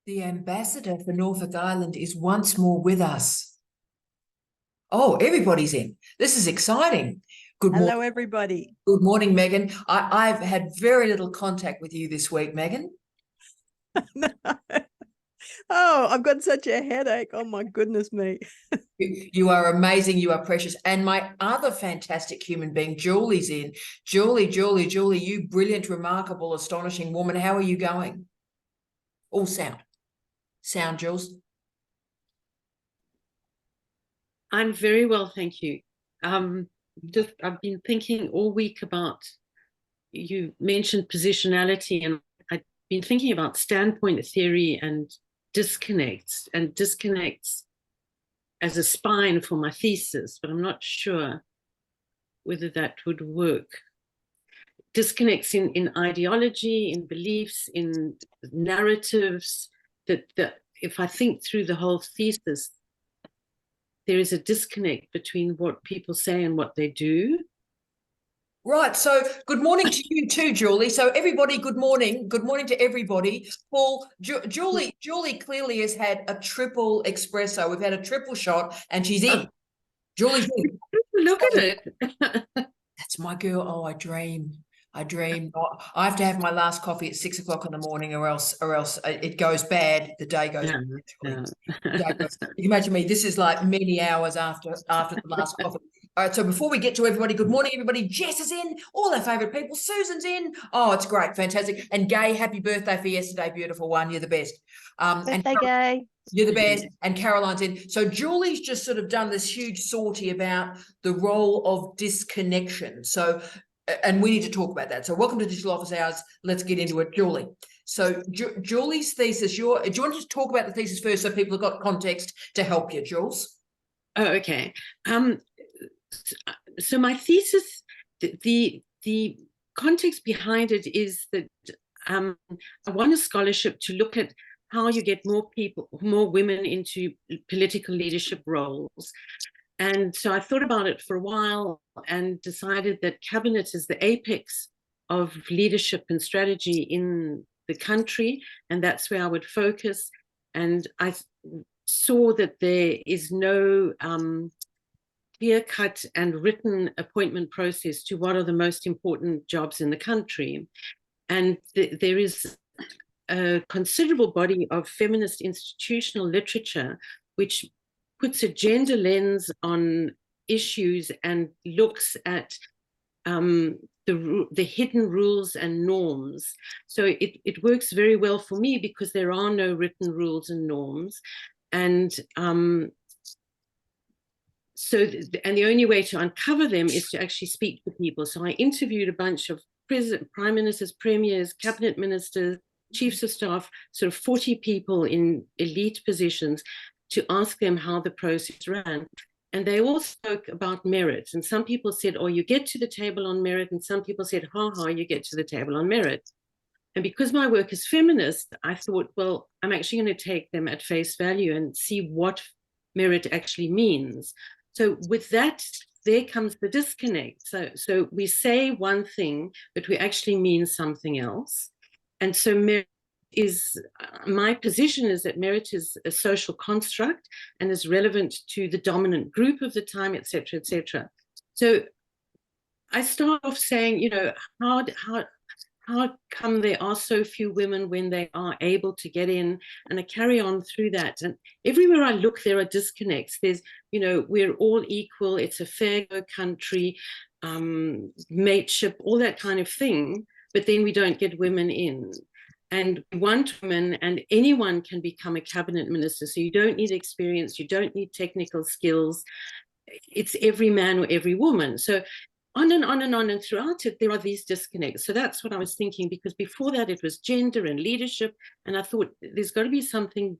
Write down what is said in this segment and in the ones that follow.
The ambassador for Norfolk Island is once more with us. Oh, everybody's in. This is exciting. Hello, everybody. Good morning, Megan. I've had very little contact with you this week, Megan. Oh, I've got such a headache. Oh, my goodness me. You are amazing. You are precious. And my other fantastic human being, Julie's in. Julie, you brilliant, remarkable, astonishing woman. How are you going? All sound. Sound, Jules? I'm very well, thank you. I've been thinking all week about, you mentioned positionality, and I've been thinking about standpoint theory and disconnects as a spine for my thesis, but I'm not sure whether that would work. Disconnects in ideology, in beliefs, in narratives, that if I think through the whole thesis, there is a disconnect between what people say and what they do. Right. So good morning to you too, Julie. So everybody, good morning. Good morning to everybody. Paul, Julie clearly has had a triple espresso. We've had a triple shot and she's in. Julie's in. Look at it. That's my girl. Oh, I dream. Oh, I have to have my last coffee at 6 o'clock in the morning, or else it goes bad. The day goes. Yeah. You can imagine me. This is like many hours after the last coffee. All right. So before we get to everybody, good morning, everybody. Jess is in. All our favourite people. Susan's in. Oh, it's great, fantastic. And Gay, happy birthday for yesterday, beautiful one. You're the best. Birthday, Gay. You're the best. And Caroline's in. So Julie's just sort of done this huge sortie about the role of disconnection. So. And we need to talk about that. So welcome to Digital Office Hours. Let's get into it, Julie. So Julie's thesis, do you want to just talk about the thesis first so people have got context to help you, Jules? Oh, okay. So my thesis, the context behind it is that I want a scholarship to look at how you get more women into political leadership roles. And so I thought about it for a while and decided that cabinet is the apex of leadership and strategy in the country, and that's where I would focus. And I saw that there is no clear-cut and written appointment process to what are the most important jobs in the country. And there is a considerable body of feminist institutional literature which puts a gender lens on issues and looks at the hidden rules and norms. So it works very well for me because there are no written rules and norms. And the only way to uncover them is to actually speak to people. So I interviewed a bunch of prime ministers, premiers, cabinet ministers, chiefs of staff, sort of 40 people in elite positions, to ask them how the process ran. And they all spoke about merit. And some people said, oh, you get to the table on merit. And some people said, you get to the table on merit. And because my work is feminist, I thought, well, I'm actually going to take them at face value and see what merit actually means. So with that, there comes the disconnect. So we say one thing, but we actually mean something else. And so merit is, my position is that merit is a social construct and is relevant to the dominant group of the time, et cetera, et cetera. So I start off saying, how come there are so few women when they are able to get in? And I carry on through that. And everywhere I look, there are disconnects. There's, we're all equal. It's a fair go country, mateship, all that kind of thing. But then we don't get women in. And we want women, and anyone can become a cabinet minister. So you don't need experience, you don't need technical skills. It's every man or every woman. So on and on and on, and throughout it, there are these disconnects. So that's what I was thinking, because before that, it was gender and leadership. And I thought there's got to be something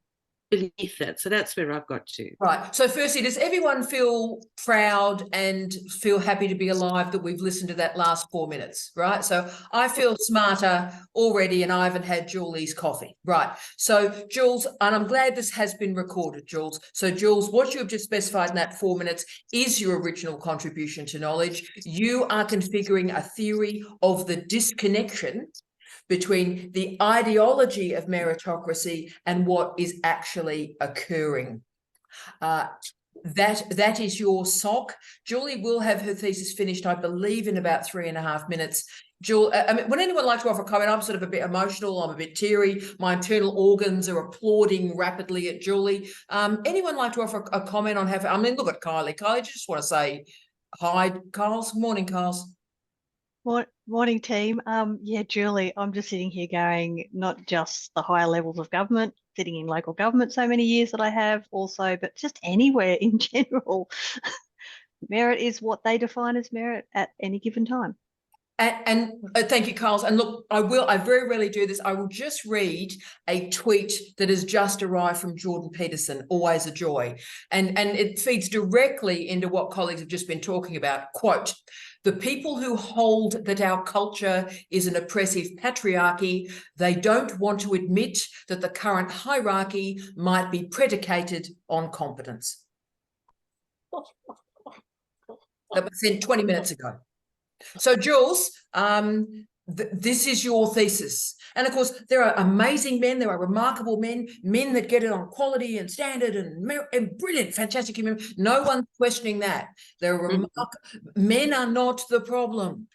beneath that. So that's where I've got to. Right. So firstly, does everyone feel proud and feel happy to be alive that we've listened to that last 4 minutes, right? So I feel smarter already, and I haven't had Julie's coffee. Right. So Jules, and I'm glad this has been recorded, Jules. So Jules, what you have just specified in that 4 minutes is your original contribution to knowledge. You are configuring a theory of the disconnection between the ideology of meritocracy and what is actually occurring. That is your sock. Julie will have her thesis finished, I believe, in about 3.5 minutes. Julie, I mean, would anyone like to offer a comment? I'm sort of a bit emotional. I'm a bit teary. My internal organs are applauding rapidly at Julie. Anyone like to offer a comment on how? I mean, look at Kylie. Kylie, just want to say hi, Kyles. Morning, Kyles. Morning, team. Yeah, Julie, I'm just sitting here going, not just the higher levels of government, sitting in local government so many years that I have also, but just anywhere in general. Merit is what they define as merit at any given time. And thank you, Carls. And look, I very rarely do this. I will just read a tweet that has just arrived from Jordan Peterson, always a joy. And it feeds directly into what colleagues have just been talking about. Quote, "The people who hold that our culture is an oppressive patriarchy, they don't want to admit that the current hierarchy might be predicated on competence." That was sent 20 minutes ago. So, Jules, this is your thesis. And of course, there are amazing men, there are remarkable men that get it on quality and standard and brilliant, fantastic human. No one's questioning that. Men are not the problem.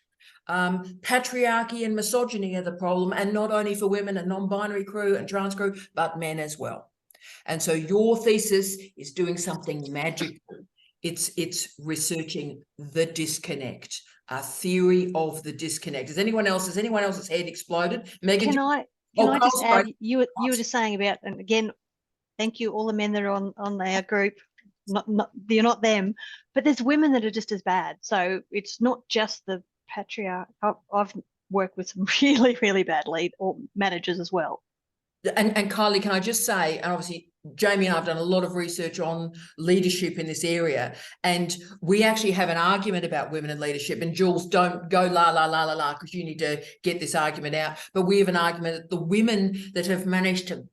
Patriarchy and misogyny are the problem, and not only for women and non-binary crew and trans crew, but men as well. And so your thesis is doing something magical. It's researching the disconnect. A theory of the disconnect. Has anyone else's head exploded? Megan, Can I just add, you were just saying about, and again, thank you all the men that are on our group. Not you're not them, but there's women that are just as bad. So it's not just the patriarch. I've worked with some really, really bad lead or managers as well. And Kylie, can I just say, and obviously Jamie and I have done a lot of research on leadership in this area, and we actually have an argument about women in leadership. And Jules, don't go la la la la la, because you need to get this argument out. But we have an argument that the women that have managed to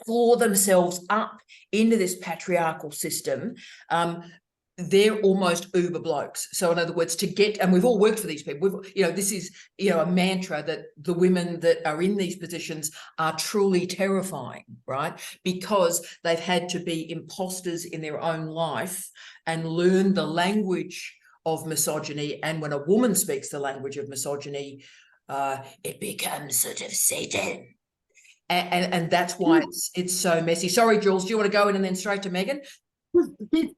claw themselves up into this patriarchal system, they're almost uber blokes. So in other words, and we've all worked for these people. This is, a mantra that the women that are in these positions are truly terrifying, right? Because they've had to be imposters in their own life and learn the language of misogyny. And when a woman speaks the language of misogyny, it becomes sort of Satan. And that's why it's so messy. Sorry, Jules, do you want to go in and then straight to Megan?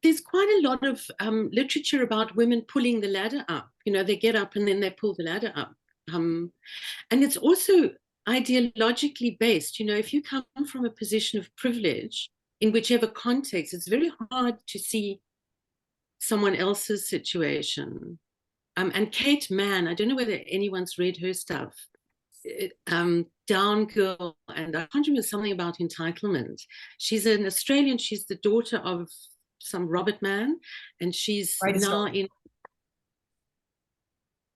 There's quite a lot of literature about women pulling the ladder up. They get up and then they pull the ladder up. And it's also ideologically based. If you come from a position of privilege in whichever context, it's very hard to see someone else's situation. And Kate Mann, I don't know whether anyone's read her stuff. Down Girl, and I can't remember something about entitlement. She's an Australian, she's the daughter of some Robert Mann, and she's now in.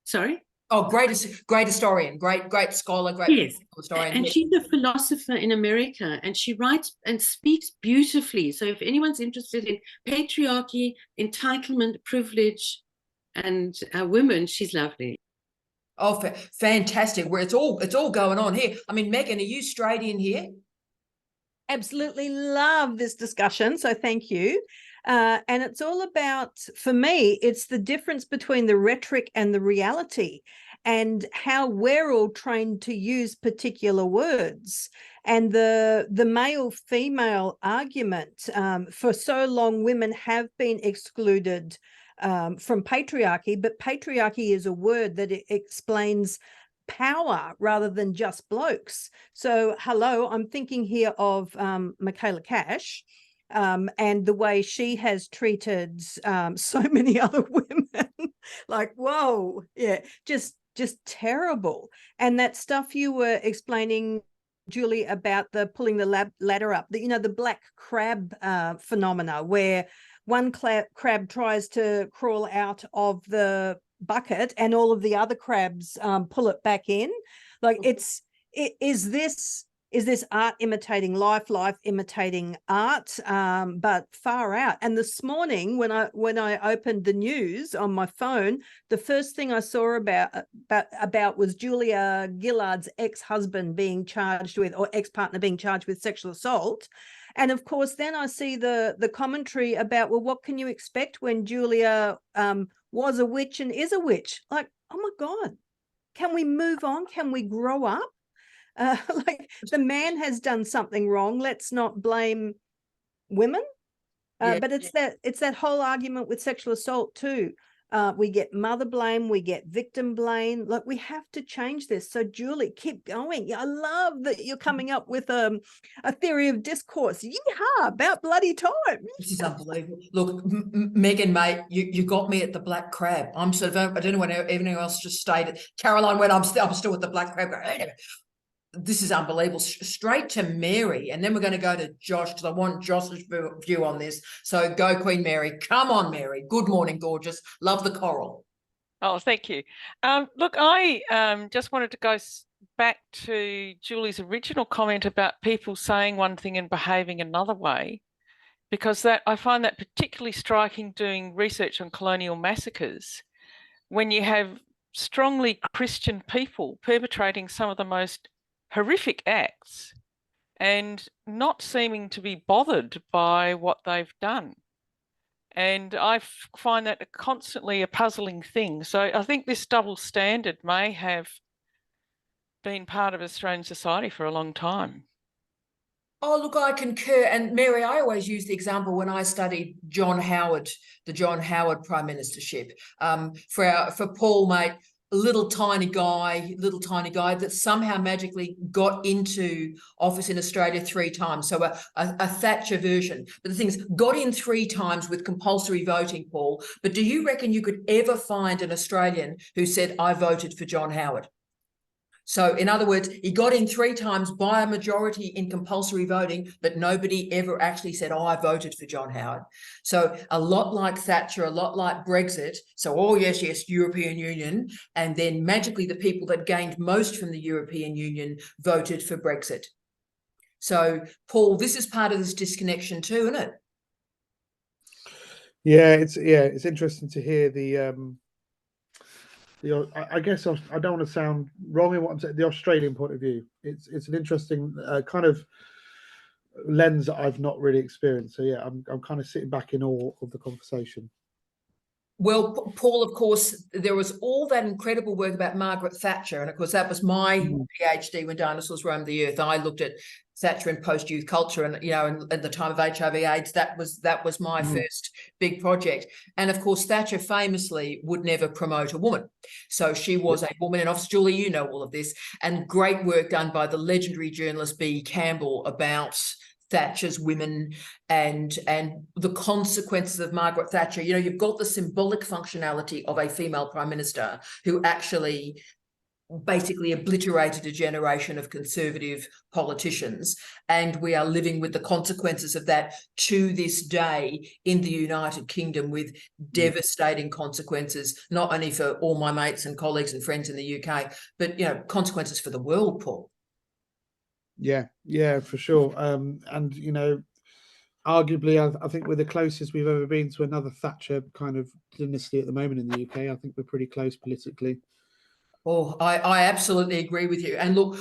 Sorry? Oh, great historian, great scholar, great historian. And she's a philosopher in America, and she writes and speaks beautifully. So if anyone's interested in patriarchy, entitlement, privilege, and women, she's lovely. Oh, fantastic! Where it's all going on here. I mean, Megan, are you straight in here? Absolutely love this discussion. So thank you. And it's all about, for me, it's the difference between the rhetoric and the reality, and how we're all trained to use particular words. And the male-female argument, for so long, women have been excluded from patriarchy, but patriarchy is a word that explains power rather than just blokes. So, hello, I'm thinking here of Michaela Cash and the way she has treated so many other women. Like, whoa, yeah, just terrible. And that stuff you were explaining, Julie, about the pulling the ladder up, the black crab phenomena, where one crab tries to crawl out of the bucket and all of the other crabs pull it back in. Like, is this is this art imitating life, life imitating art, but far out. And this morning, when I opened the news on my phone, the first thing I saw about was Julia Gillard's ex-husband being charged with, or ex-partner being charged with sexual assault. And of course, then I see the commentary about, well, what can you expect when Julia was a witch and is a witch? Like, oh my God, can we move on? Can we grow up? Like, the man has done something wrong. Let's not blame women. But it's that whole argument with sexual assault too. We get mother blame, we get victim blame. Like, we have to change this. So Julie, keep going. I love that you're coming up with a theory of discourse. Yeehaw, about bloody time. This is unbelievable. Look, Megan, mate, you got me at the black crab. I'm sort of, I don't know when anyone else just stated. Caroline went, I'm still with the black crab. This is unbelievable. Straight to Mary, and then we're going to go to Josh, because I want Josh's view on this. So go, Queen Mary. Come on, Mary. Good morning, gorgeous. Love the coral. Oh, thank you. Look, I just wanted to go back to Julie's original comment about people saying one thing and behaving another way, because I find that particularly striking doing research on colonial massacres, when you have strongly Christian people perpetrating some of the most horrific acts and not seeming to be bothered by what they've done. And I find that constantly a puzzling thing. So I think this double standard may have been part of Australian society for a long time. Oh, look, I concur. And Mary, I always use the example when I studied John Howard, the John Howard Prime Ministership. For Paul, mate, little tiny guy that somehow magically got into office in Australia 3 times. So a Thatcher version. But the thing is, got in 3 times with compulsory voting, Paul. But do you reckon you could ever find an Australian who said, I voted for John Howard? So in other words, he got in 3 times by a majority in compulsory voting, but nobody ever actually said, oh, I voted for John Howard. So a lot like Thatcher, a lot like Brexit. So, oh, yes, European Union. And then magically the people that gained most from the European Union voted for Brexit. So, Paul, this is part of this disconnection too, isn't it? Yeah, it's interesting to hear I guess I don't want to sound wrong in what I'm saying. The Australian point of view, it's an interesting kind of lens that I've not really experienced. So yeah, I'm kind of sitting back in awe of the conversation. Well, Paul, of course, there was all that incredible work about Margaret Thatcher. And of course, that was my PhD when dinosaurs roamed the earth. I looked at Thatcher in post-youth culture, and at the time of HIV/AIDS, that was my first big project. And of course, Thatcher famously would never promote a woman. So she was a woman in office. Julie, you know all of this, and great work done by the legendary journalist B. Campbell about Thatcher's women and the consequences of Margaret Thatcher. You've got the symbolic functionality of a female prime minister who actually basically obliterated a generation of conservative politicians, and we are living with the consequences of that to this day in the United Kingdom, with devastating consequences, not only for all my mates and colleagues and friends in the UK, but consequences for the world, Paul. Yeah, for sure. And arguably, I think we're the closest we've ever been to another Thatcher kind of dynasty at the moment in the UK. I think we're pretty close politically. Oh, I absolutely agree with you. And look,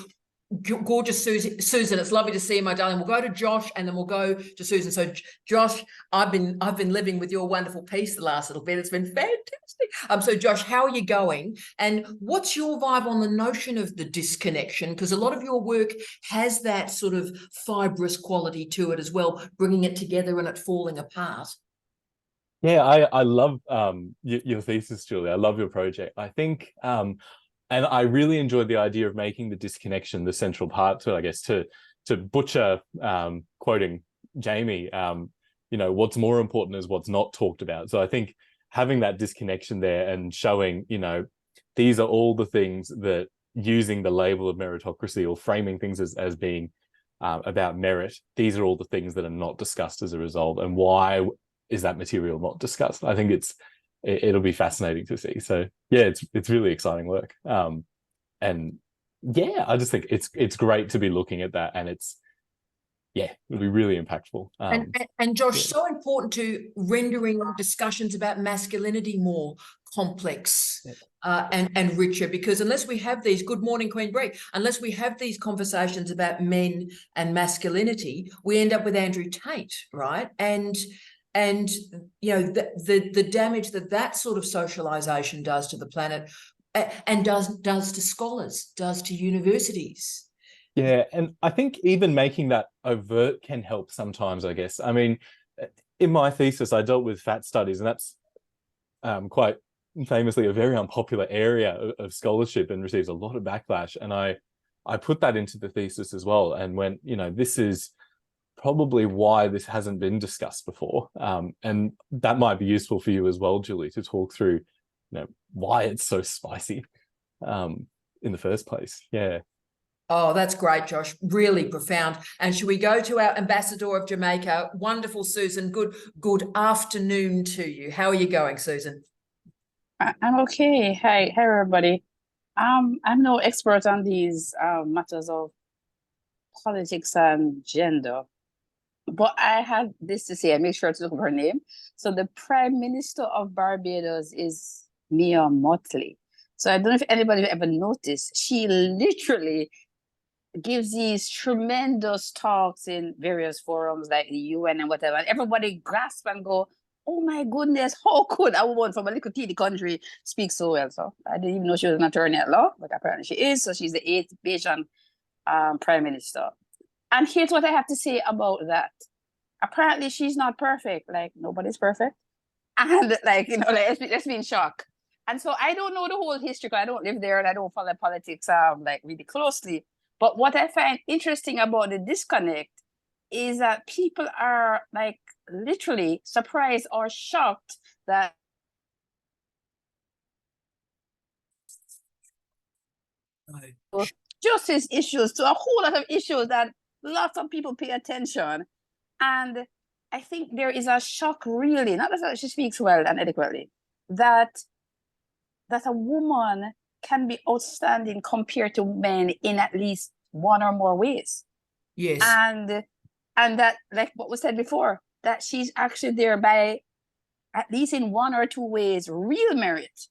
gorgeous Susan, it's lovely to see you, my darling. We'll go to Josh and then we'll go to Susan. So Josh, I've been living with your wonderful piece the last little bit. It's been fantastic. So Josh, how are you going? And what's your vibe on the notion of the disconnection? Because a lot of your work has that sort of fibrous quality to it as well, bringing it together and it falling apart. Yeah, I love your thesis, Julie. I love your project. I think and I really enjoyed the idea of making the disconnection the central part to it, I guess, to butcher quoting Jamie, what's more important is what's not talked about. So I think having that disconnection there and showing, these are all the things that, using the label of meritocracy or framing things as being about merit, these are all the things that are not discussed as a result. And why is that material not discussed? I think it'll be fascinating to see. So yeah, it's really exciting work. And yeah, I just think it's great to be looking at that, and it'll be really impactful. And Josh, yeah. so important to rendering discussions about masculinity more complex and richer, because unless we have these, good morning, Queen Bree, unless we have these conversations about men and masculinity, we end up with Andrew Tate, right? And you know, the damage that sort of socialization does to the planet, and does to scholars, does to universities. Yeah, and I think even making that overt can help sometimes, I guess. I mean, in my thesis, I dealt with fat studies, and that's quite famously a very unpopular area of scholarship and receives a lot of backlash. And I put that into the thesis as well, and went, you know, this is probably why this hasn't been discussed before. And that might be useful for you as well, Julie, to talk through, you know, why it's so spicy in the first place. Yeah. Oh, that's great, Josh. Really profound. And should we go to our ambassador of Jamaica? Wonderful, Susan. Good afternoon to you. How are you going, Susan? I'm okay. Hi, everybody. I'm no expert on these matters of politics and gender, but I have this to say. I make sure to look up her name. So the Prime Minister of Barbados is Mia Mottley. So I don't know if anybody ever noticed. She literally gives these tremendous talks in various forums like the UN and whatever, and everybody grasp and go, oh my goodness, how could a woman from a little teeny country speak so well? So I didn't even know she was an attorney at law, but apparently she is. So she's the 8th Bajan Prime Minister. And here's what I have to say about that. Apparently she's not perfect. Like, nobody's perfect. And like, you know, like, let's be in shock. And so I don't know the whole history, because I don't live there and I don't follow politics like really closely. But what I find interesting about the disconnect is that people are like literally surprised or shocked that justice issues to a whole lot of issues that lots of people pay attention. And I think there is a shock, really, not that she speaks well and adequately, that a woman can be outstanding compared to men in at least one or more ways. Yes. And that, like what was said before, that she's actually there by, at least in one or two ways, real merit.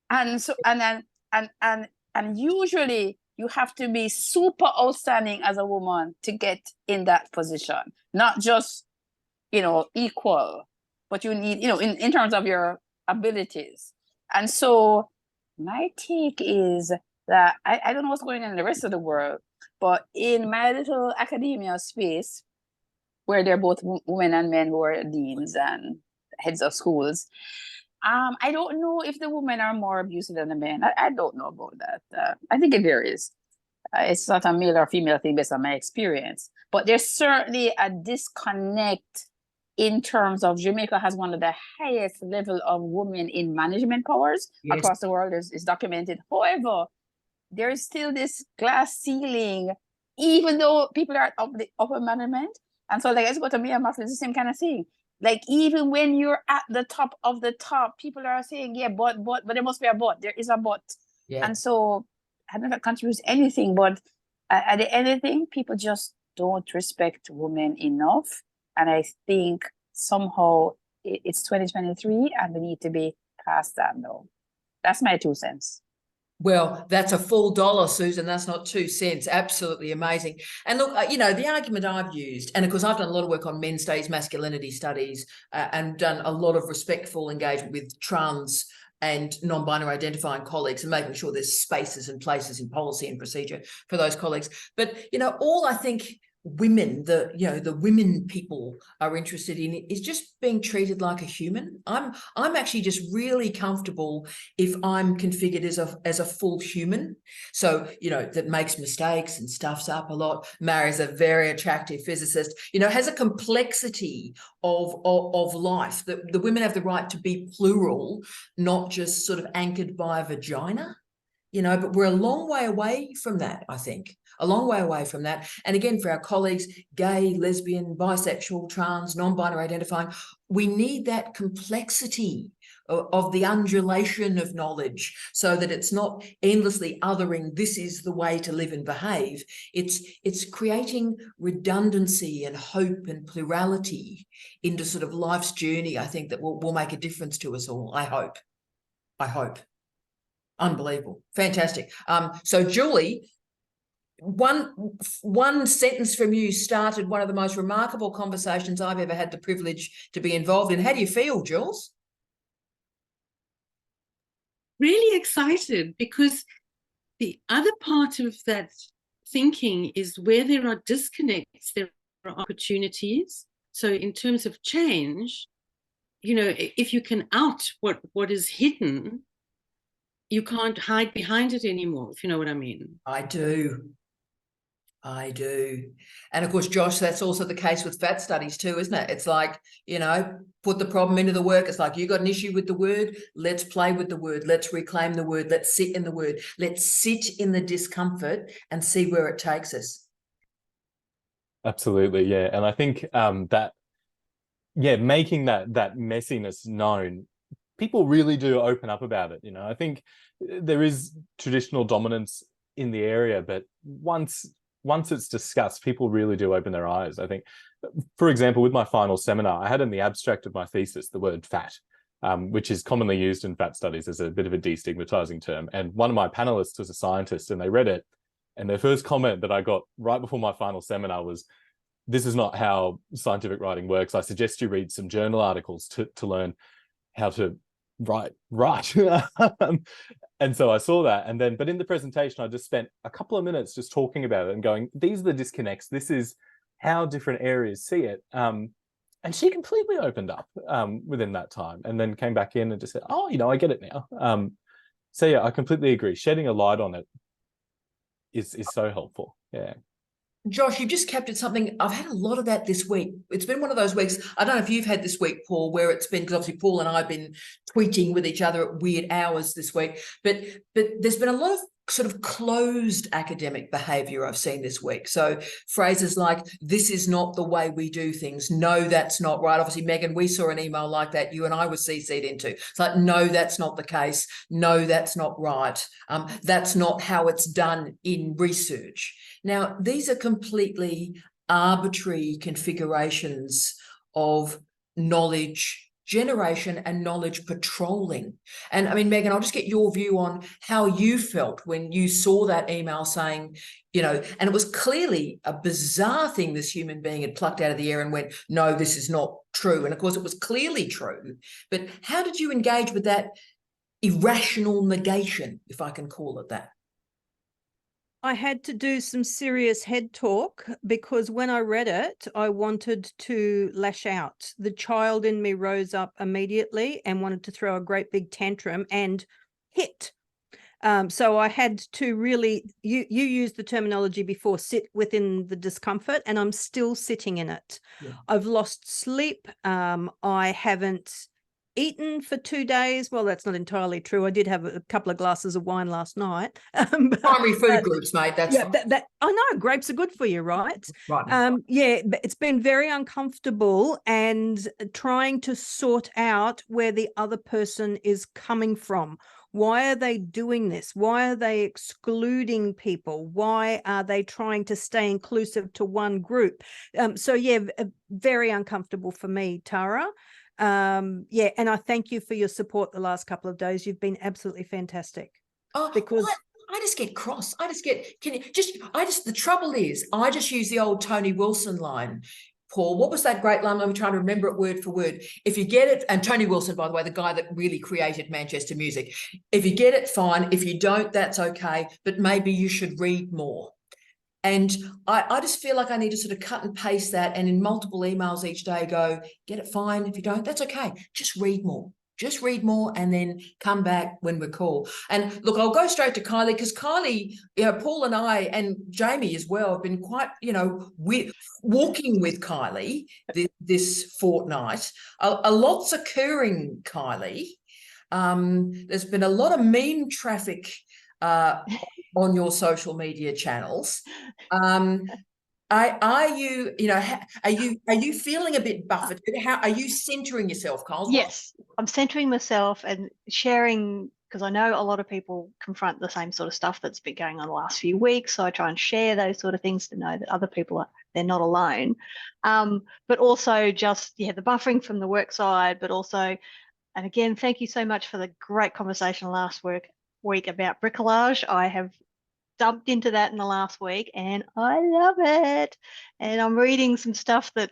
And so and usually you have to be super outstanding as a woman to get in that position, not just, you know, equal, but you need, you know, in terms of your abilities. And so my take is that I don't know what's going on in the rest of the world, but in my little academia space, where they're both women and men who are deans and heads of schools, I don't know if the women are more abusive than the men. I don't know about that. I think it varies. It's not a male or female thing based on my experience, but there's certainly a disconnect in terms of Jamaica has one of the highest level of women in management powers across the world. Is documented. However, there is still this glass ceiling, even though people are up the upper management. And so, like, I go to Mia Mottley, it's the same kind of thing. Like, even when you're at the top of the top, people are saying, yeah, but there must be a but. There is a but. Yeah. And so I don't know if that contributes anything, but at the end of the thing, people just don't respect women enough. And I think somehow it's 2023 and we need to be past that now. That's my 2 cents. Well, that's a full dollar, Susan. That's not 2 cents. Absolutely amazing. And look, you know, the argument I've used, and of course, I've done a lot of work on men's studies, masculinity studies, and done a lot of respectful engagement with trans and non-binary identifying colleagues and making sure there's spaces and places in policy and procedure for those colleagues. But, you know, all I think women, the women people are interested in is just being treated like a human. I'm actually just really comfortable if I'm configured as a full human. So, you know, that makes mistakes and stuffs up a lot, marries a very attractive physicist, you know, has a complexity of life, that the women have the right to be plural, not just sort of anchored by a vagina. you know, but we're a long way away from that, I think. A long way away from that. And again, for our colleagues, gay, lesbian, bisexual, trans, non-binary identifying, we need that complexity of the undulation of knowledge so that it's not endlessly othering, this is the way to live and behave. It's creating redundancy and hope and plurality into sort of life's journey, I think, that will make a difference to us all. I hope. Unbelievable. Fantastic. So Julie, one sentence from you started one of the most remarkable conversations I've ever had the privilege to be involved in. How do you feel, Jules? Really excited, because the other part of that thinking is where there are disconnects, there are opportunities. So in terms of change, you know, if you can out what is hidden, you can't hide behind it anymore, if you know what I mean. I do. And of course, Josh, that's also the case with fat studies too, isn't it? It's like, you know, put the problem into the work. It's like, you got an issue with the word, let's play with the word, let's reclaim the word, let's sit in the word, let's sit in the discomfort and see where it takes us. Absolutely, yeah. And I think making that messiness known, people really do open up about it. You know, I think there is traditional dominance in the area, but once it's discussed, people really do open their eyes. I think, for example, with my final seminar, I had in the abstract of my thesis the word fat, which is commonly used in fat studies as a bit of a destigmatizing term. And one of my panelists was a scientist, and they read it. And their first comment that I got right before my final seminar was, "This is not how scientific writing works. I suggest you read some journal articles to learn how to write." And so I saw that, and then, but in the presentation, I just spent a couple of minutes just talking about it and going, these are the disconnects. This is how different areas see it. And she completely opened up within that time, and then came back in and just said, "Oh, you know, I get it now." So yeah, I completely agree. Shedding a light on it is so helpful. Yeah. Josh, you've just captured something. I've had a lot of that this week. It's been one of those weeks. I don't know if you've had this week, Paul, where it's been, because obviously Paul and I have been tweeting with each other at weird hours this week, but there's been a lot of sort of closed academic behavior I've seen this week. So phrases like, this is not the way we do things. No, that's not right. Obviously, Megan, we saw an email like that you and I were CC'd into. It's like, no, that's not the case. No, that's not right. That's not how it's done in research. Now, these are completely arbitrary configurations of knowledge generation and knowledge patrolling. And I mean, Megan, I'll just get your view on how you felt when you saw that email saying, you know, and it was clearly a bizarre thing this human being had plucked out of the air and went, no, this is not true. And of course, it was clearly true. But how did you engage with that irrational negation, if I can call it that? I had to do some serious head talk, because when I read it, I wanted to lash out. The child in me rose up immediately and wanted to throw a great big tantrum and hit. So I had to really, you used the terminology before, sit within the discomfort, and I'm still sitting in it. Yeah. I've lost sleep. I haven't eaten for 2 days. Well, that's not entirely true. I did have a couple of glasses of wine last night. Primary food groups, mate. That's yeah, that I know grapes are good for you, right? Right. Yeah, but it's been very uncomfortable, and trying to sort out where the other person is coming from. Why are they doing this? Why are they excluding people? Why are they trying to stay inclusive to one group? So yeah, very uncomfortable for me, Tara. Yeah, and I thank you for your support the last couple of days. You've been absolutely fantastic. Oh, because I just get cross. The trouble is, I just use the old Tony Wilson line. Paul, what was that great line? I'm trying to remember it word for word. If you get it, and Tony Wilson, by the way, the guy that really created Manchester music. If you get it, fine. If you don't, that's okay. But maybe you should read more. And I just feel like I need to sort of cut and paste that, and in multiple emails each day go, get it, fine. If you don't, that's okay. Just read more. Just read more, and then come back when we're called. And look, I'll go straight to Kylie, because Kylie, you know, Paul and I and Jamie as well have been quite, you know, walking with Kylie this fortnight. A lot's occurring, Kylie. There's been a lot of meme traffic on your social media channels. Are you, are you feeling a bit buffeted? How are you centering yourself, Carl? Yes, I'm centering myself and sharing, because I know a lot of people confront the same sort of stuff that's been going on the last few weeks. So I try and share those sort of things to know that other people they're not alone. But also just, the buffering from the work side, but also, and again, thank you so much for the great conversation last week about bricolage. I have dumped into that in the last week and I love it. And I'm reading some stuff that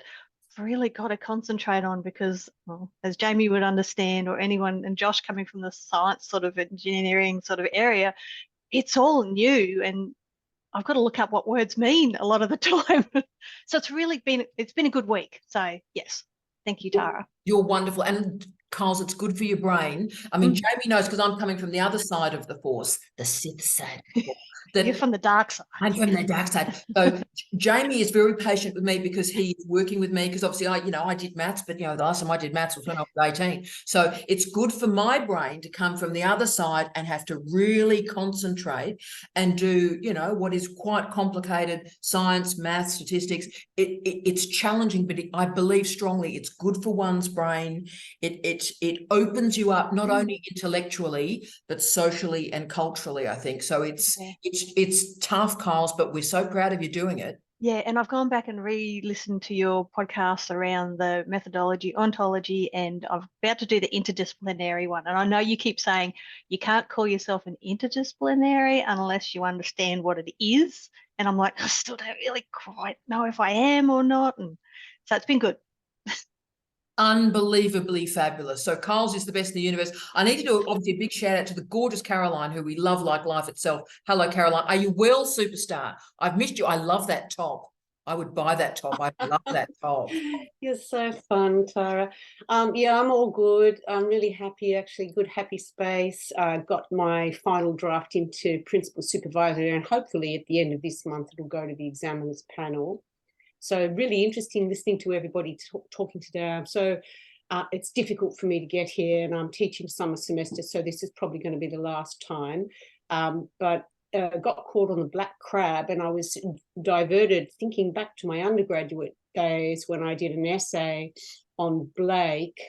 I've really got to concentrate on because, well, as Jamie would understand, or anyone, and Josh coming from the science sort of engineering sort of area, it's all new and I've got to look up what words mean a lot of the time. So it's been a good week. So yes, thank you, Tara. You're wonderful. And Carl, it's good for your brain. I mean, Jamie knows because I'm coming from the other side of the force, the Sith side. You're from the dark side. I'm from the dark side. So Jamie is very patient with me because he's working with me because obviously I did maths, but the last time I did maths was when I was 18. So it's good for my brain to come from the other side and have to really concentrate and do, what is quite complicated science, maths, statistics. It's challenging, but I believe strongly it's good for one's brain. It opens you up not only intellectually but socially and culturally, I think. So it's tough, Kyles, but we're so proud of you doing it. Yeah, and I've gone back and re-listened to your podcasts around the methodology, ontology, and I'm about to do the interdisciplinary one. And I know you keep saying you can't call yourself an interdisciplinary unless you understand what it is. And I'm like, I still don't really quite know if I am or not. And so it's been good. Unbelievably fabulous. So Kyles is the best in the universe. I need to do obviously a big shout out to the gorgeous Caroline, who we love like life itself. Hello, Caroline. Are you well, superstar? I've missed you. I love that top. I would buy that top. I love that top. You're so fun, Tara. Yeah, I'm all good. I'm really happy, actually. Good, happy space. Got my final draft into principal supervisor, and hopefully at the end of this month it'll go to the examiners panel. So really interesting listening to everybody talking today. So it's difficult for me to get here, and I'm teaching summer semester, so this is probably going to be the last time. But got caught on the black crab, and I was diverted thinking back to my undergraduate days when I did an essay on Blake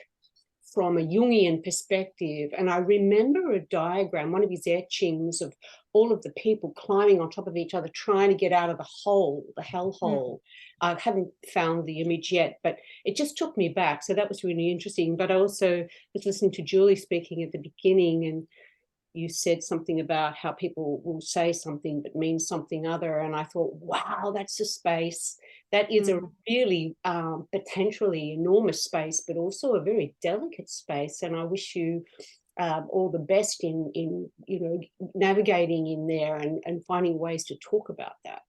from a Jungian perspective. And I remember a diagram, one of his etchings of all of the people climbing on top of each other, trying to get out of the hole, the hellhole. I haven't found the image yet, but it just took me back. So that was really interesting. But I also was listening to Julie speaking at the beginning, and you said something about how people will say something but mean something other. And I thought, wow, that's a space. That is a really potentially enormous space, but also a very delicate space. And I wish you all the best in navigating in there and finding ways to talk about that.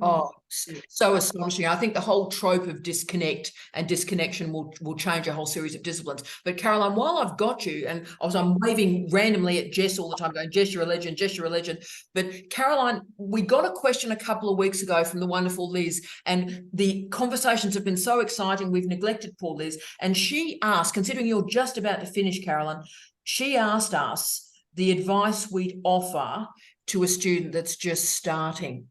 Oh, so astonishing. I think the whole trope of disconnect and disconnection will change a whole series of disciplines. But Caroline, while I've got you, and I'm waving randomly at Jess all the time, going, Jess, you're a legend, Jess, you're a legend. But Caroline, we got a question a couple of weeks ago from the wonderful Liz, and the conversations have been so exciting, we've neglected poor Liz. And she asked, considering you're just about to finish, Caroline, she asked us the advice we'd offer to a student that's just starting.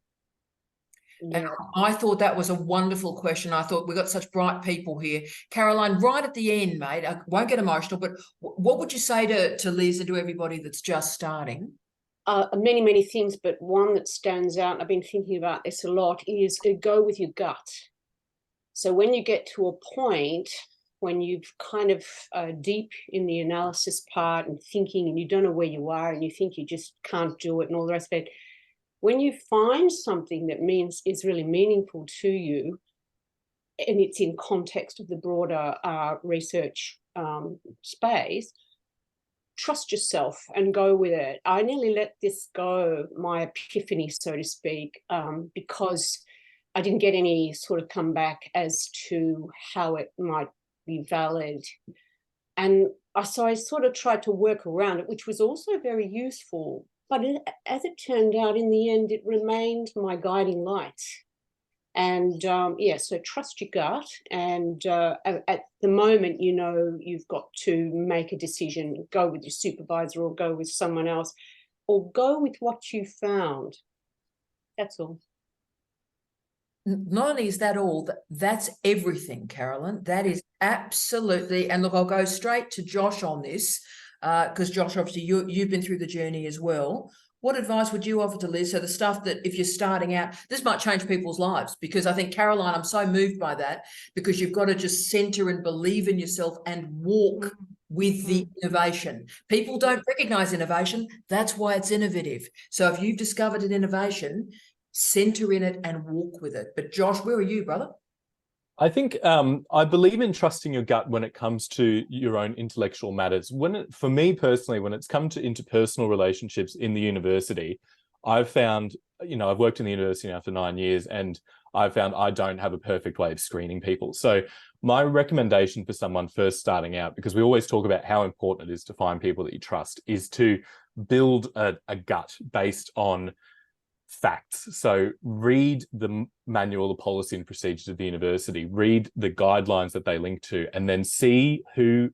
And I thought that was a wonderful question. I thought we've got such bright people here. Caroline, right at the end, mate, I won't get emotional, but what would you say to Liz and to everybody that's just starting? Many, many things, but one that stands out, and I've been thinking about this a lot, is go with your gut. So when you get to a point when you've kind of deep in the analysis part and thinking, and you don't know where you are, and you think you just can't do it and all the rest of it, when you find something that is really meaningful to you, and it's in context of the broader research space, trust yourself and go with it. I nearly let this go, my epiphany, so to speak, because I didn't get any sort of comeback as to how it might be valid. And so I sort of tried to work around it, which was also very useful. But as it turned out, in the end, it remained my guiding light. And so trust your gut. And at the moment, you've got to make a decision, go with your supervisor or go with someone else. or go with what you found. That's all. Not only is that all, that's everything, Carolyn. That is absolutely, and look, I'll go straight to Josh on this, because Josh, obviously you've been through the journey as well. What advice would you offer to Liz? So the stuff that if you're starting out, this might change people's lives, because I think, Caroline, I'm so moved by that, because you've got to just center and believe in yourself and walk with the innovation. People don't recognize innovation. That's why it's innovative. So if you've discovered an innovation, center in it and walk with it. But Josh, where are you, brother? I think I believe in trusting your gut when it comes to your own intellectual matters. For me personally, when it's come to interpersonal relationships in the university, I've found, I've worked in the university now for 9 years, and I've found I don't have a perfect way of screening people. So my recommendation for someone first starting out, because we always talk about how important it is to find people that you trust, is to build a gut based on facts. So read the manual of policy and procedures of the university, read the guidelines that they link to, and then see who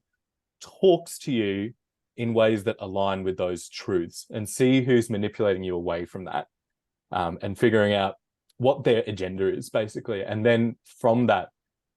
talks to you in ways that align with those truths, and see who's manipulating you away from that, and figuring out what their agenda is, basically. And then from that,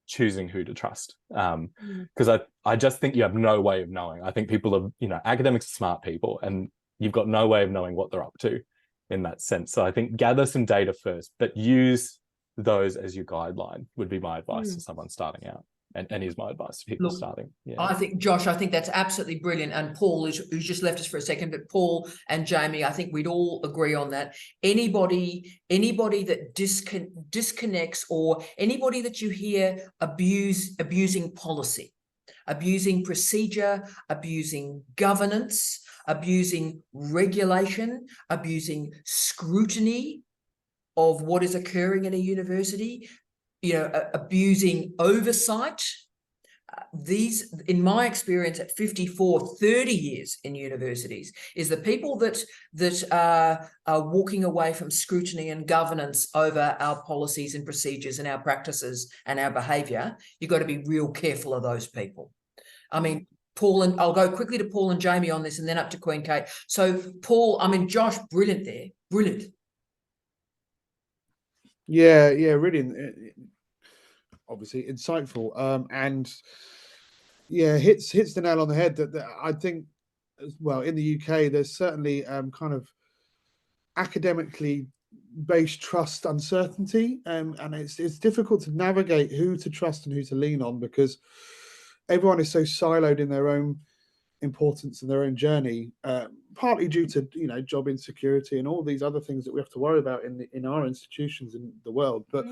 choosing who to trust. Because I just think you have no way of knowing. I think people are, academics are smart people, and you've got no way of knowing what they're up to in that sense. So I think gather some data first, but use those as your guideline would be my advice to someone starting out, and is my advice to people starting. Yeah. I think, Josh, I think that's absolutely brilliant. And Paul, who's just left us for a second, but Paul and Jamie, I think we'd all agree on that. Anybody that disconnects, or anybody that you hear abusing policy, abusing procedure, abusing governance, abusing regulation, abusing scrutiny of what is occurring in a university, abusing oversight. These, in my experience at 30 years in universities, is the people that are walking away from scrutiny and governance over our policies and procedures and our practices and our behaviour. You've got to be real careful of those people. I mean, Paul, and I'll go quickly to Paul and Jamie on this, and then up to Queen Kate. So Paul, Josh, brilliant there, brilliant. Yeah, really, obviously insightful, and yeah, hits the nail on the head. That I think, well, in the UK, there's certainly kind of academically based trust uncertainty, and it's difficult to navigate who to trust and who to lean on, because everyone is so siloed in their own importance and their own journey, partly due to job insecurity and all these other things that we have to worry about in our institutions in the world. But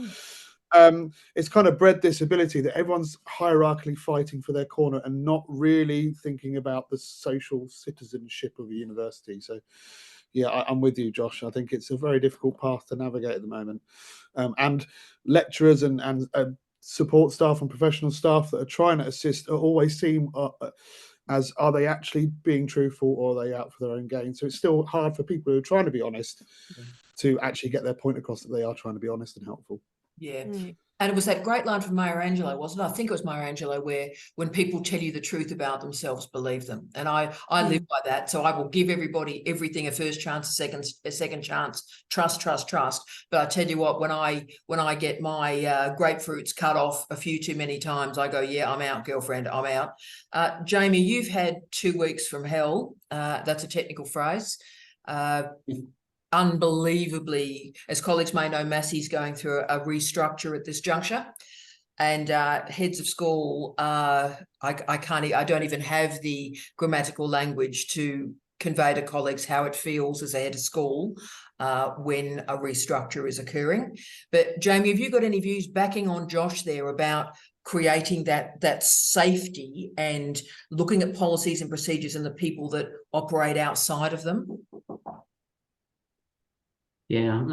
it's kind of bred this ability that everyone's hierarchically fighting for their corner and not really thinking about the social citizenship of a university. So yeah, I'm with you, Josh. I think it's a very difficult path to navigate at the moment, and lecturers and support staff and professional staff that are trying to assist always seem as, are they actually being truthful, or are they out for their own gain? So it's still hard for people who are trying to be honest to actually get their point across that they are trying to be honest and helpful. Yeah. And it was that great line from Maya Angelou, wasn't it? I think it was Maya Angelou, where when people tell you the truth about themselves, believe them. And I live by that. So I will give everybody everything a first chance, a second chance, trust. But I tell you what, when I get my grapefruits cut off a few too many times, I go, yeah, I'm out, girlfriend, I'm out. Jamie, you've had 2 weeks from hell. That's a technical phrase. Unbelievably, as colleagues may know, Massey's going through a restructure at this juncture, and heads of school, I don't even have the grammatical language to convey to colleagues how it feels as a head of school when a restructure is occurring. But Jamie, have you got any views backing on Josh there about creating that safety and looking at policies and procedures and the people that operate outside of them? Yeah,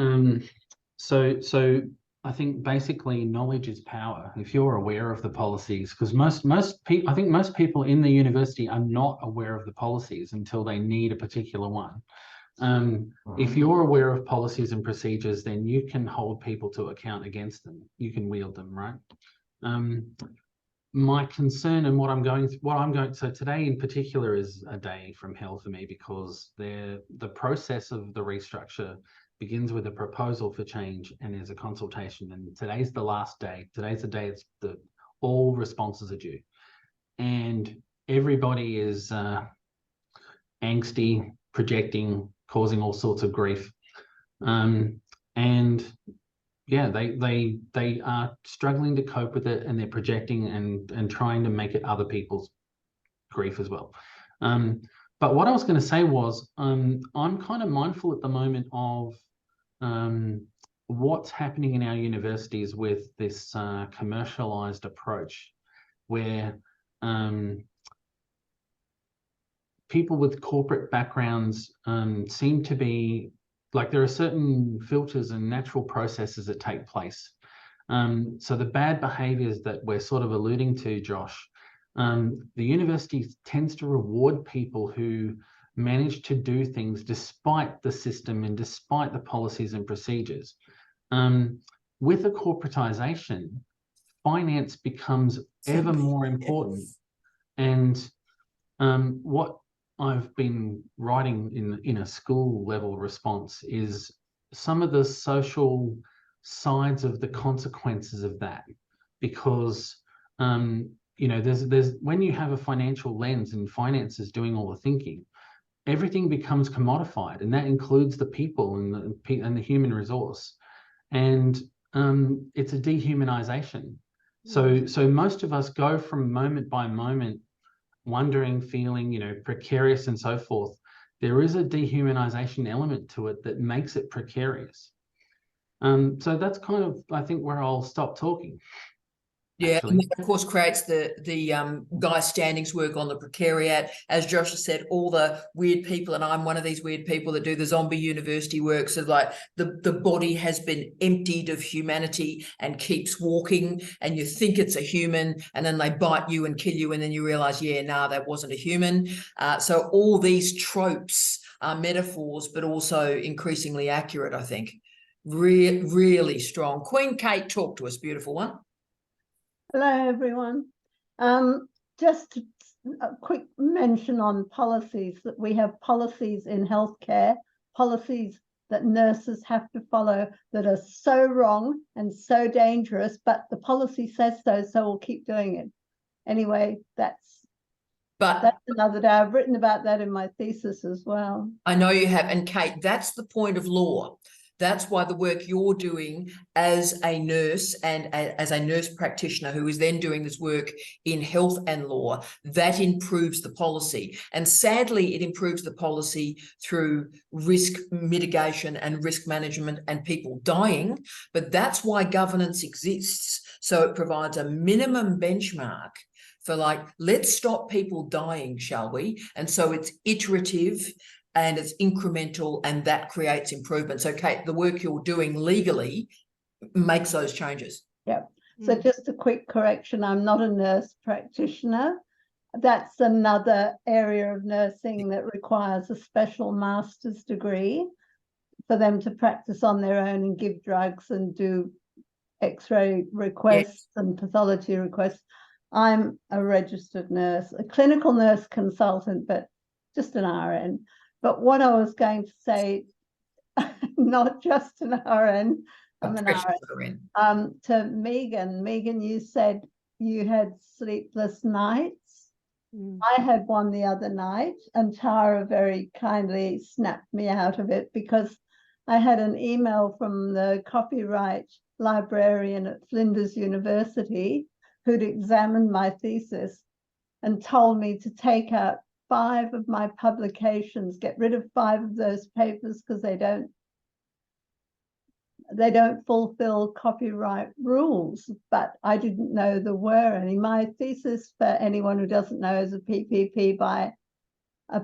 so I think basically knowledge is power. If you're aware of the policies, because most people, I think most people in the university are not aware of the policies until they need a particular one. If you're aware of policies and procedures, then you can hold people to account against them. You can wield them, right? my concern and what I'm going, so today in particular is a day from hell for me, because the process of the restructure begins with a proposal for change and there's a consultation, and today's the last day. Today's the day all responses are due, and everybody is angsty, projecting, causing all sorts of grief, and yeah, they are struggling to cope with it, and they're projecting and trying to make it other people's grief as well. But what I was going to say was, I'm kind of mindful at the moment of what's happening in our universities with this commercialized approach, where people with corporate backgrounds seem to be like, there are certain filters and natural processes that take place. So the bad behaviors that we're sort of alluding to, Josh, the university tends to reward people who manage to do things despite the system and despite the policies and procedures. With a corporatization, finance becomes ever more important. And what I've been writing in a school level response is some of the social sides of the consequences of that, because you know, there's when you have a financial lens and finance is doing all the thinking, everything becomes commodified, and that includes the people and the human resource, and it's a dehumanization. So most of us go from moment by moment, wondering, feeling, you know, precarious and so forth. There is a dehumanization element to it that makes it precarious. So that's kind of, I think, where I'll stop talking. Yeah, actually. and that of course creates the Guy Standings work on the precariat. As Josh has said, all the weird people, and I'm one of these weird people that do the zombie university work. So like the body has been emptied of humanity and keeps walking, and you think it's a human, and then they bite you and kill you, and then you realize, yeah, nah, that wasn't a human. So all these tropes are metaphors, but also increasingly accurate, I think. Really strong. Queen Kate, talk to us, beautiful one. Hello, everyone. Just a quick mention on policies, that we have policies in healthcare, policies that nurses have to follow that are so wrong and so dangerous, but the policy says so, so we'll keep doing it. Anyway, that's another day. I've written about that in my thesis as well. I know you have. And Kate, that's the point of law. That's why the work you're doing as a nurse and as a nurse practitioner who is then doing this work in health and law, that improves the policy. And sadly, it improves the policy through risk mitigation and risk management and people dying. But that's why governance exists. So it provides a minimum benchmark for, like, let's stop people dying, shall we? And so it's iterative and it's incremental, and that creates improvement. So Kate, the work you're doing legally makes those changes. Yeah. So just a quick correction, I'm not a nurse practitioner. That's another area of nursing that requires a special master's degree for them to practice on their own and give drugs and do X-ray requests and pathology requests. I'm a registered nurse, a clinical nurse consultant, but just an RN. But what I was going to say, not just an RN, I'm an RN. To Megan. Megan, you said you had sleepless nights. I had one the other night, and Tara very kindly snapped me out of it, because I had an email from the copyright librarian at Flinders University who'd examined my thesis and told me to take out 5 of my publications, get rid of 5 of those papers because they don't fulfill copyright rules. But I didn't know there were any. My thesis, for anyone who doesn't know, is a PPP by a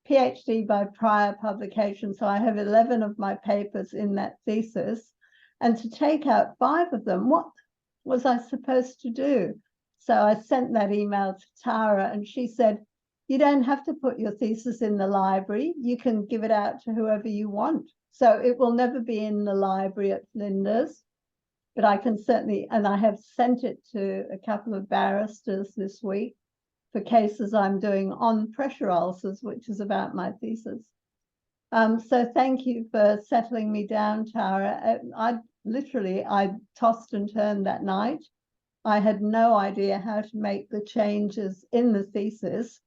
PhD by prior publication. So I have 11 of my papers in that thesis, and to take out 5 of them, what was I supposed to do? So I sent that email to Tara, and she said, you don't have to put your thesis in the library. You can give it out to whoever you want. So it will never be in the library at Flinders. but I can certainly, and I have sent it to a couple of barristers this week for cases I'm doing on pressure ulcers, which is about my thesis. So thank you for settling me down, Tara. I tossed and turned that night. I had no idea how to make the changes in the thesis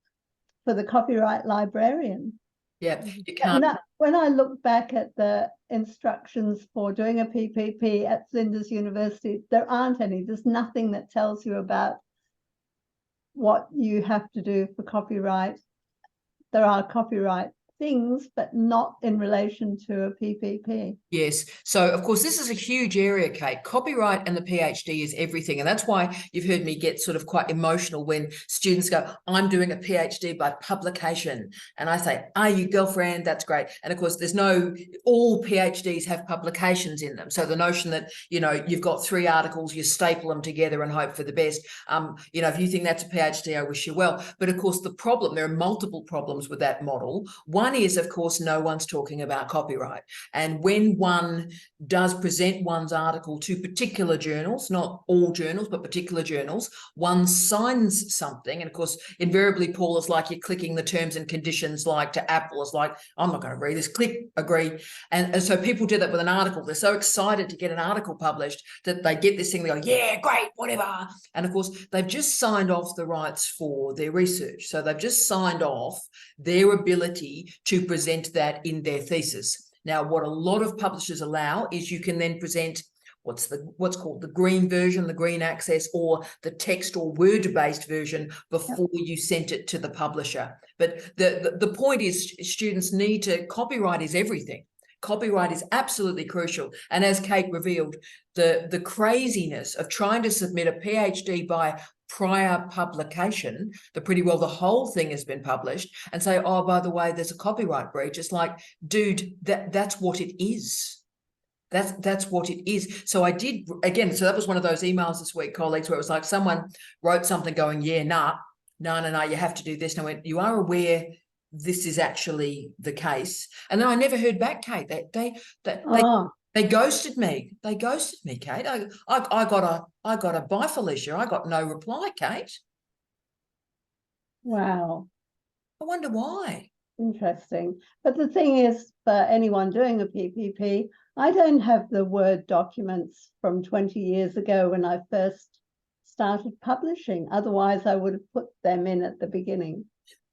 for the copyright librarian. Yeah, you can't. When I look back at the instructions for doing a PPP at Flinders University, there aren't any. There's nothing that tells you about what you have to do for copyright. There are copyright things, but not in relation to a PPP. Yes. So, of course, this is a huge area, Kate. Copyright and the PhD is everything. And that's why you've heard me get sort of quite emotional when students go, I'm doing a PhD by publication. And I say, are you, girlfriend? That's great. And of course, all PhDs have publications in them. So the notion that, you know, you've got 3 articles, you staple them together and hope for the best. You know, if you think that's a PhD, I wish you well. But of course, there are multiple problems with that model. One is, of course, no one's talking about copyright. And when one does present one's article to particular journals, not all journals, but particular journals, one signs something. And of course, invariably, Paul, is like you're clicking the terms and conditions like to Apple. It's like, I'm not going to read this, click, agree. And so people do that with an article. They're so excited to get an article published that they get this thing, they go, yeah, great, whatever. And of course, they've just signed off the rights for their research. So they've just signed off their ability to present that in their thesis. Now, what a lot of publishers allow is you can then present what's called the green version, the green access, or the text or word-based version before you sent it to the publisher. But the point is, students need to, copyright is everything. Copyright is absolutely crucial. And as Kate revealed, the craziness of trying to submit a PhD by prior publication, the whole thing has been published, and say, oh, by the way, there's a copyright breach. It's like, dude, that's what it is. That's what it is. So I did, again, so that was one of those emails this week, colleagues, where it was like someone wrote something going, yeah, no, you have to do this. And I went, you are aware this is actually the case? And then I never heard back, Kate. They ghosted me. They ghosted me, Kate. I got a bye, Felicia. I got no reply, Kate. Wow. I wonder why. Interesting. But the thing is, for anyone doing a PPP, I don't have the Word documents from 20 years ago when I first started publishing. Otherwise, I would have put them in at the beginning.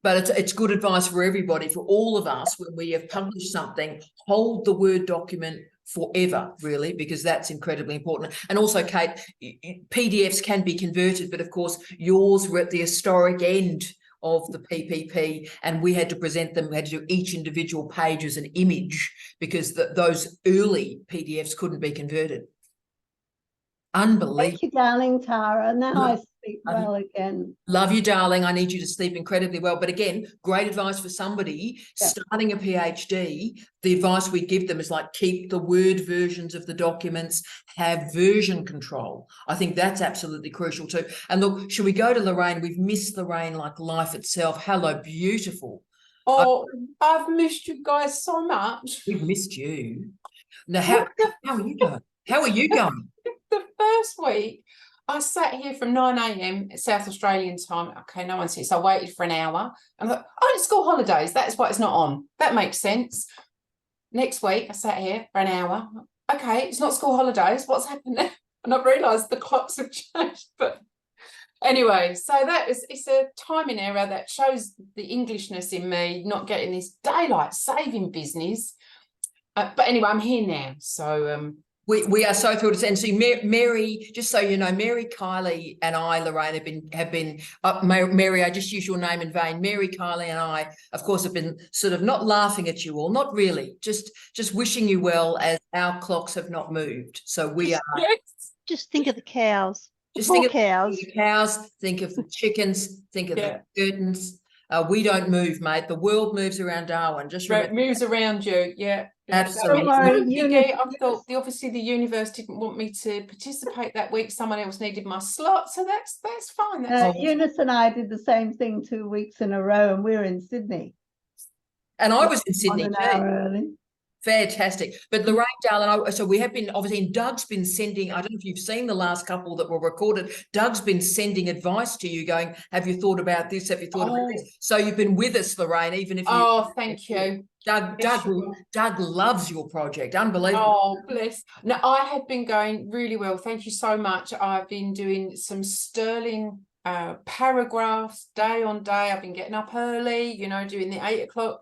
But it's good advice for everybody, for all of us, when we have published something, hold the Word document forever, really, because that's incredibly important. And also, Kate, PDFs can be converted, but of course, yours were at the historic end of the PPP, and we had to present them. We had to do each individual page as an image because those early PDFs couldn't be converted. Unbelievable. Thank you, darling Tara. Now I sleep well again. Love you, darling. I need you to sleep incredibly well. But again, great advice for somebody starting a PhD. The advice we give them is like, keep the Word versions of the documents, have version control. I think that's absolutely crucial too. And look, should we go to Lorraine? We've missed Lorraine like life itself. Hello, beautiful. Oh, I've missed you guys so much. We've missed you. Now, how are you going? How are you going? The first week, I sat here from 9 a.m. South Australian time. Okay, no one sits. I waited for an hour. I thought, oh, it's school holidays. That's why it's not on. That makes sense. Next week, I sat here for an hour. Okay, it's not school holidays. What's happened there? And I've realised the clocks have changed. But anyway, so it's a timing error that shows the Englishness in me, not getting this daylight saving business. But anyway, I'm here now. So we are so thrilled to and see Mary. Just so you know, Mary, Kylie, and I, Lorraine, have been. Mary, I just use your name in vain. Mary, Kylie, and I, of course, have been sort of not laughing at you all, not really, just wishing you well, as our clocks have not moved. So we are. Just think of the cows. Just Poor think of cows. the cows. Think of the chickens. Think of the curtains. We don't move, mate. The world moves around Darwin. Just remember, moves around you. Yeah. Absolutely. I thought obviously the universe didn't want me to participate that week. Someone else needed my slot, so that's fine. Eunice and I did the same thing 2 weeks in a row, and we were in Sydney. And I was in Sydney an too. hour early. Fantastic. But Lorraine, darling, so we have been, obviously, and Doug's been sending, I don't know if you've seen the last couple that were recorded, Doug's been sending advice to you going, have you thought about this? Have you thought about this? So you've been with us, Lorraine, even if you... Oh, thank you. Doug loves your project. Unbelievable. Oh, bless. No, I have been going really well. Thank you so much. I've been doing some sterling paragraphs day on day. I've been getting up early, you know, doing the 8 o'clock,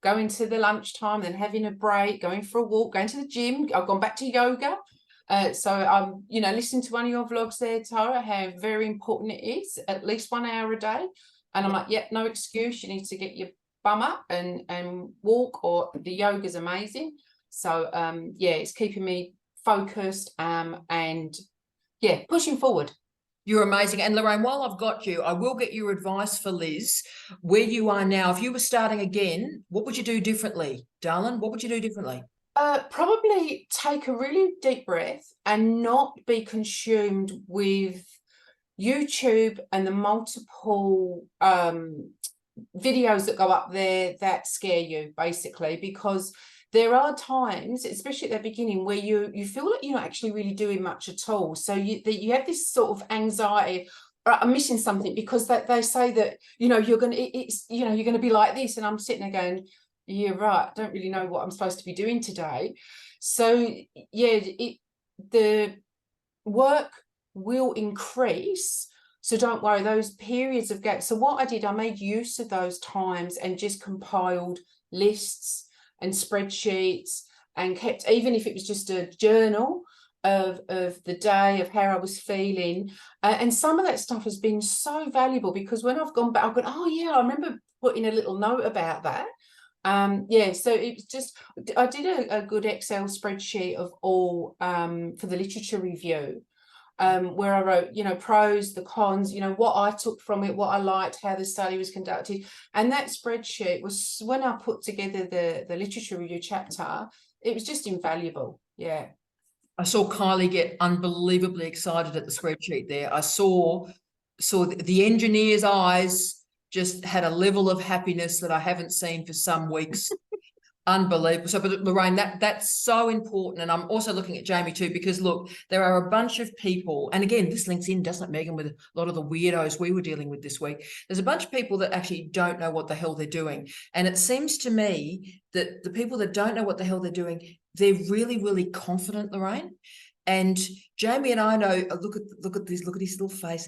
going to the lunchtime, then having a break, going for a walk, going to the gym. I've gone back to yoga. So I'm, you know, listening to one of your vlogs there, Tara, how very important it is, at least 1 hour a day. And I'm like, yep, no excuse. You need to get your bum up and walk, or the yoga's amazing. So yeah, it's keeping me focused and yeah, pushing forward. You're amazing. And Lorraine, while I've got you, I will get your advice for Liz, where you are now. If you were starting again, what would you do differently, darling? What would you do differently? Probably take a really deep breath and not be consumed with YouTube and the multiple videos that go up there that scare you, basically, because there are times, especially at the beginning, where you feel like you're not actually really doing much at all. So you have this sort of anxiety, I'm missing something, because they say that, you know, you're going to be like this, and I'm sitting there going, yeah, right, I don't really know what I'm supposed to be doing today. So yeah, the work will increase. So don't worry, those periods of gap. So what I did, I made use of those times and just compiled lists and spreadsheets, and kept, even if it was just a journal of the day, of how I was feeling. And some of that stuff has been so valuable, because when I've gone back, I've gone, oh yeah, I remember putting a little note about that. Yeah, so it's just, I did a good Excel spreadsheet of all for the literature review, where I wrote, you know, pros, the cons, you know, what I took from it, what I liked, how the study was conducted. And that spreadsheet was, when I put together the literature review chapter, it was just invaluable. Yeah. I saw Kylie get unbelievably excited at the spreadsheet there. I saw the engineer's eyes just had a level of happiness that I haven't seen for some weeks. Unbelievable. So, but Lorraine, that's so important. And I'm also looking at Jamie too, because look, there are a bunch of people, and again, this links in, doesn't it, Megan, with a lot of the weirdos we were dealing with this week. There's a bunch of people that actually don't know what the hell they're doing. And it seems to me that the people that don't know what the hell they're doing, they're really, really confident, Lorraine. And Jamie and I know, look at his little face.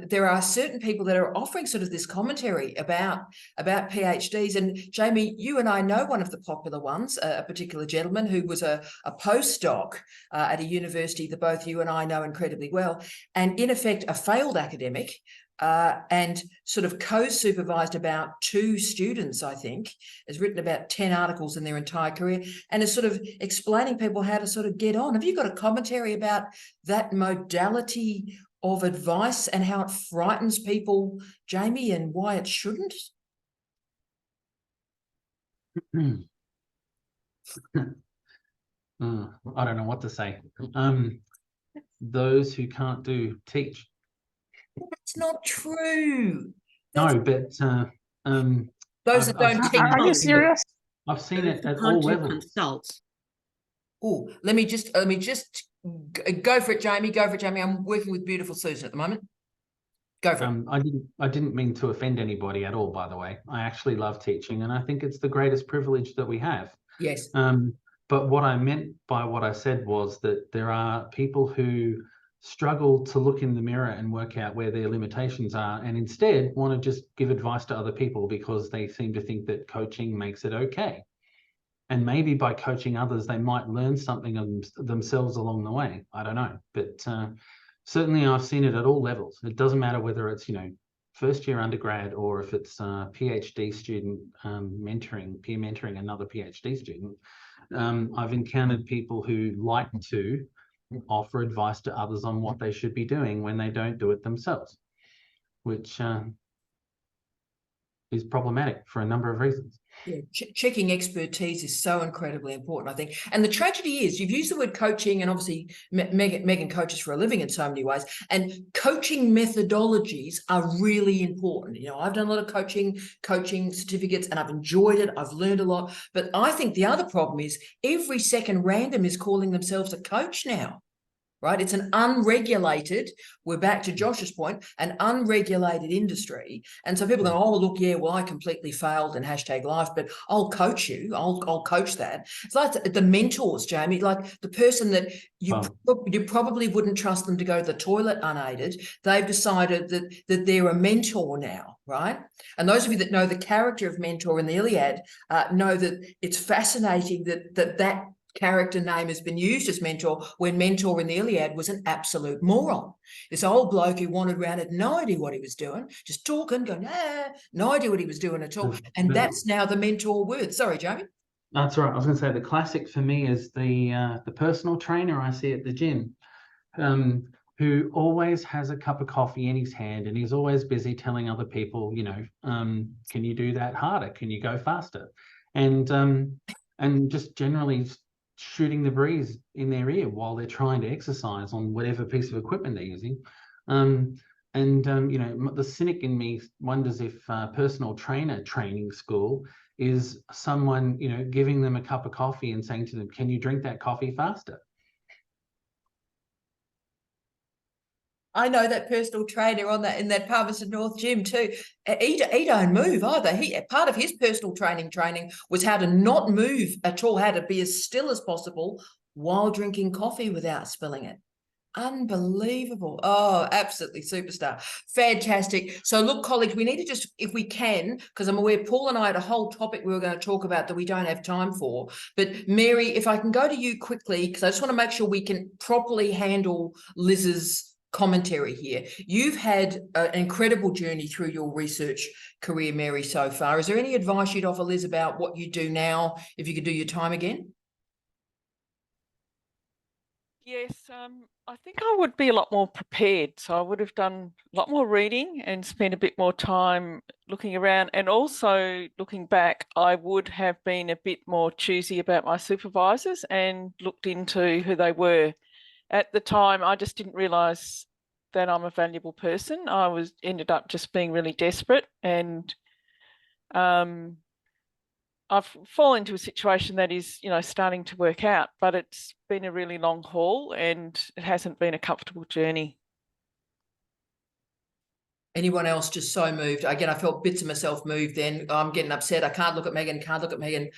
There are certain people that are offering sort of this commentary about PhDs. And Jamie, you and I know one of the popular ones, a particular gentleman who was a postdoc at a university that both you and I know incredibly well, and in effect a failed academic, and sort of co-supervised about 2 students, I think, has written about 10 articles in their entire career, and is sort of explaining people how to sort of get on. Have you got a commentary about that modality of advice and how it frightens people, Jamie, and why it shouldn't? I don't know what to say. Those who can't do, teach. That's not true. No, but those that don't teach. Are you serious? I've seen it at all levels. Consult. Oh, let me just go for it, Jamie. Go for it, Jamie. I'm working with beautiful Susan at the moment. Go for it. I didn't mean to offend anybody at all, by the way. I actually love teaching, and I think it's the greatest privilege that we have. Yes. But what I meant by what I said was that there are people who struggle to look in the mirror and work out where their limitations are, and instead want to just give advice to other people because they seem to think that coaching makes it okay. And maybe by coaching others, they might learn something of themselves along the way. I don't know, but certainly I've seen it at all levels. It doesn't matter whether it's, you know, first year undergrad, or if it's a PhD student peer mentoring another PhD student. I've encountered people who like to offer advice to others on what they should be doing when they don't do it themselves, which is problematic for a number of reasons. Yeah, checking expertise is so incredibly important, I think. And the tragedy is, you've used the word coaching, and obviously Megan coaches for a living in so many ways, and coaching methodologies are really important. You know, I've done a lot of coaching certificates, and I've enjoyed it. I've learned a lot. But I think the other problem is every second random is calling themselves a coach now. Right? It's an unregulated, we're back to Josh's point, an unregulated industry. And so people go, oh, look, yeah, well, I completely failed in #life, but I'll coach you. I'll coach that. It's like the mentors, Jamie, like the person that you probably wouldn't trust them to go to the toilet unaided. They've decided that they're a mentor now, right? And those of you that know the character of mentor in the Iliad know that it's fascinating that character name has been used as mentor, when mentor in the Iliad was an absolute moron. This old bloke who wandered around, had no idea what he was doing, just talking, going, no idea what he was doing at all. And that's now the mentor word. Sorry, Jamie. That's right. I was going to say the classic for me is the personal trainer I see at the gym, who always has a cup of coffee in his hand, and he's always busy telling other people, you know, can you do that harder? Can you go faster? And just generally shooting the breeze in their ear while they're trying to exercise on whatever piece of equipment they're using. You know, the cynic in me wonders if personal trainer training school is someone, you know, giving them a cup of coffee and saying to them, can you drink that coffee faster? I know that personal trainer in that Palmerston North gym too. He don't move either. Part of his personal training was how to not move at all, how to be as still as possible while drinking coffee without spilling it. Unbelievable. Oh, absolutely superstar. Fantastic. So look, colleagues, we need to just, if we can, because I'm aware Paul and I had a whole topic we were going to talk about that we don't have time for. But Mary, if I can go to you quickly, because I just want to make sure we can properly handle Liz's commentary here. You've had an incredible journey through your research career, Mary, so far. Is there any advice you'd offer Liz about what you do now, if you could do your time again? Yes, I think I would be a lot more prepared. So I would have done a lot more reading and spent a bit more time looking around. And also looking back, I would have been a bit more choosy about my supervisors and looked into who they were. At the time, I just didn't realise that I'm a valuable person. I ended up just being really desperate, and I've fallen into a situation that is, you know, starting to work out, but it's been a really long haul and it hasn't been a comfortable journey. Anyone else just so moved? Again, I felt bits of myself moved then. I'm getting upset. I can't look at Megan,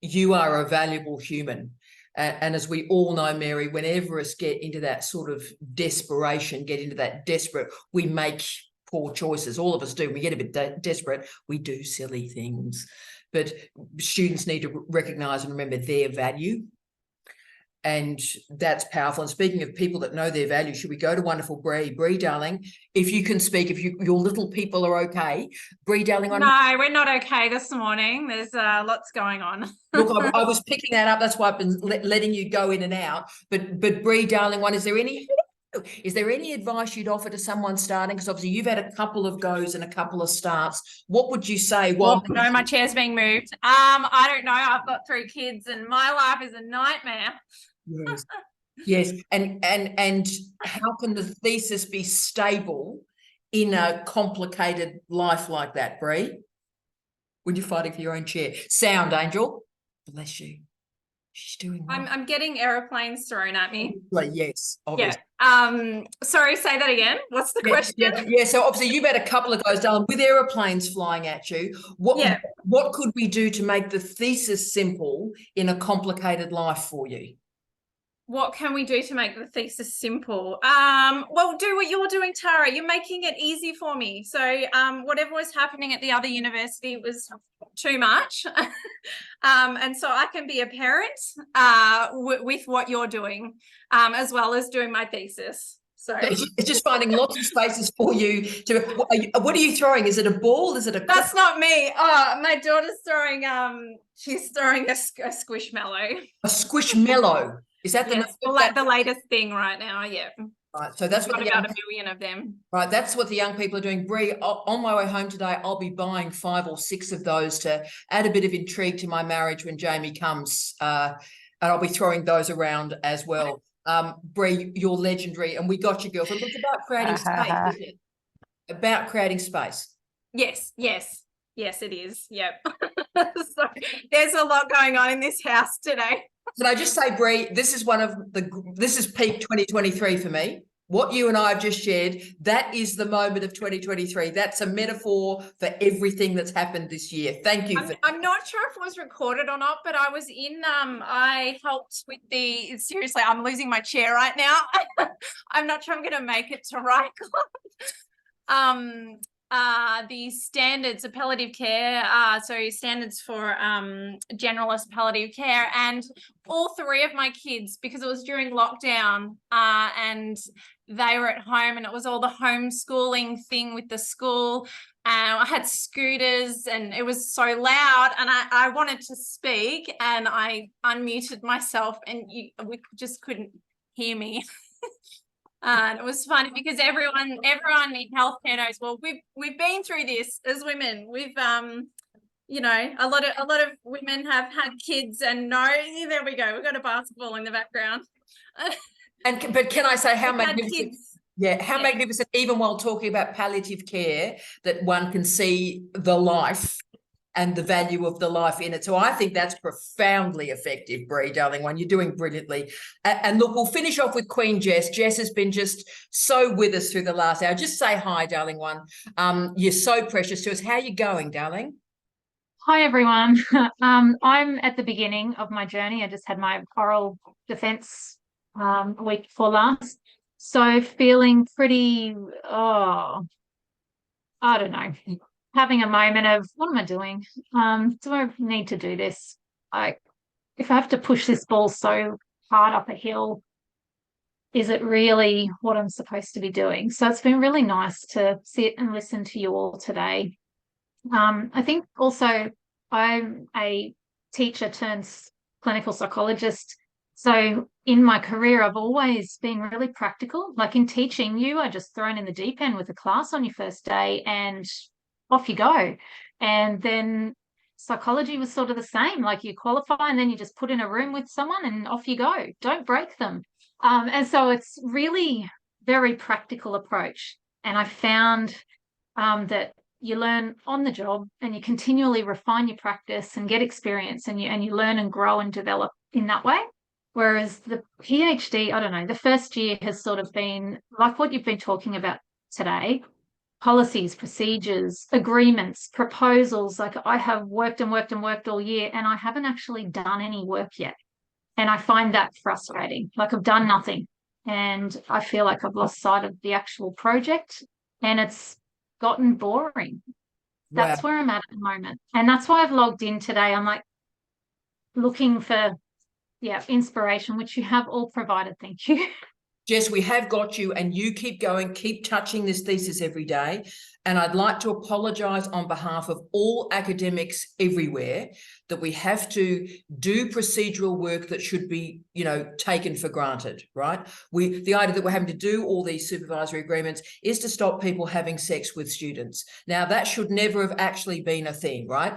you are a valuable human. And as we all know, Mary, whenever us get into that sort of desperation, get into that desperate, we make poor choices. All of us do. We get a bit desperate. We do silly things. But students need to recognise and remember their value. And that's powerful. And speaking of people that know their value, should we go to wonderful Bree? Bree, darling, if you can speak, if your little people are okay. Bree, darling. No, we're not okay this morning. There's lots going on. Look, I was picking that up. That's why I've been letting you go in and out. But Bree, darling, is there any advice you'd offer to someone starting? Because obviously you've had a couple of goes and a couple of starts. What would you say? Well, no, my chair's being moved. I don't know. I've got 3 kids and my life is a nightmare. Yes. Yes. And how can the thesis be stable in a complicated life like that, Bree? When you're fighting for your own chair. Sound, Angel. Bless you. She's doing well. I'm getting aeroplanes thrown at me. Like, yes, obviously. Yeah. Sorry, say that again. What's the question? Yeah, so obviously you've had a couple of goes down with aeroplanes flying at you. What could we do to make the thesis simple in a complicated life for you? What can we do to make the thesis simple? Well, do what you're doing, Tara. You're making it easy for me. So whatever was happening at the other university was too much. And so I can be a parent with what you're doing, as well as doing my thesis. So it's just finding lots of spaces for you to. What are you throwing? Is it a ball? Is it a? That's not me. Oh, my daughter's throwing. She's throwing a squishmallow. A squishmallow. Is that the latest thing right now? Yeah. Right, so that's what got the about young, 1 million of them. right, that's what the young people are doing. Bree, on my way home today, I'll be buying 5 or 6 of those to add a bit of intrigue to my marriage when Jamie comes, and I'll be throwing those around as well. Bree, you're legendary, and we got you, girlfriend. It's about creating space, isn't it? About creating space. Yes, it is. Yep. So there's a lot going on in this house today. Can I just say, Bree, this is peak 2023 for me. What you and I have just shared, that is the moment of 2023. That's a metaphor for everything that's happened this year. Thank you. I'm not sure if it was recorded or not, but I was in, I helped with seriously, I'm losing my chair right now. I'm not sure I'm going to make it to Rycliffe. The standards of palliative care, so standards for generalist palliative care, and all 3 of my kids, because it was during lockdown, and they were at home, and it was all the homeschooling thing with the school. I had scooters, and it was so loud, and I wanted to speak, and I unmuted myself, and we just couldn't hear me. And it was funny because everyone in healthcare knows, well, we've been through this as women. We've you know, a lot of women have had kids, and there we go, we've got a basketball in the background. But can I say how magnificent? Yeah, how magnificent, even while talking about palliative care, that one can see the life and the value of the life in it. So I think that's profoundly effective, Bree, darling one. You're doing brilliantly. And look, we'll finish off with Queen Jess. Jess has been just so with us through the last hour. Just say hi, darling one. You're so precious to us. How are you going, darling? Hi, everyone. I'm at the beginning of my journey. I just had my oral defence a week before last. So feeling pretty, I don't know, having a moment of, what am I doing? Do I need to do this? If I have to push this ball so hard up a hill, is it really what I'm supposed to be doing? So it's been really nice to sit and listen to you all today. I think also I'm a teacher turned clinical psychologist. So in my career, I've always been really practical. Like in teaching, you are just thrown in the deep end with a class on your first day and off you go. And then psychology was sort of the same. Like you qualify and then you just put in a room with someone and off you go. Don't break them. And so it's really very practical approach. And I found that you learn on the job and you continually refine your practice and get experience, and you learn and grow and develop in that way. Whereas the PhD, I don't know, the first year has sort of been like what you've been talking about today, policies, procedures, agreements, proposals. Like I have worked and worked and worked all year, and I haven't actually done any work yet. And I find that frustrating. Like I've done nothing, and I feel like I've lost sight of the actual project, and it's gotten boring. That's where I'm at the moment. And that's why I've logged in today. I'm like looking for inspiration, which you have all provided. Thank you. Jess, we have got you, and you keep going, keep touching this thesis every day. And I'd like to apologise on behalf of all academics everywhere that we have to do procedural work that should be, taken for granted, right? The idea that we're having to do all these supervisory agreements is to stop people having sex with students. Now, that should never have actually been a thing, right?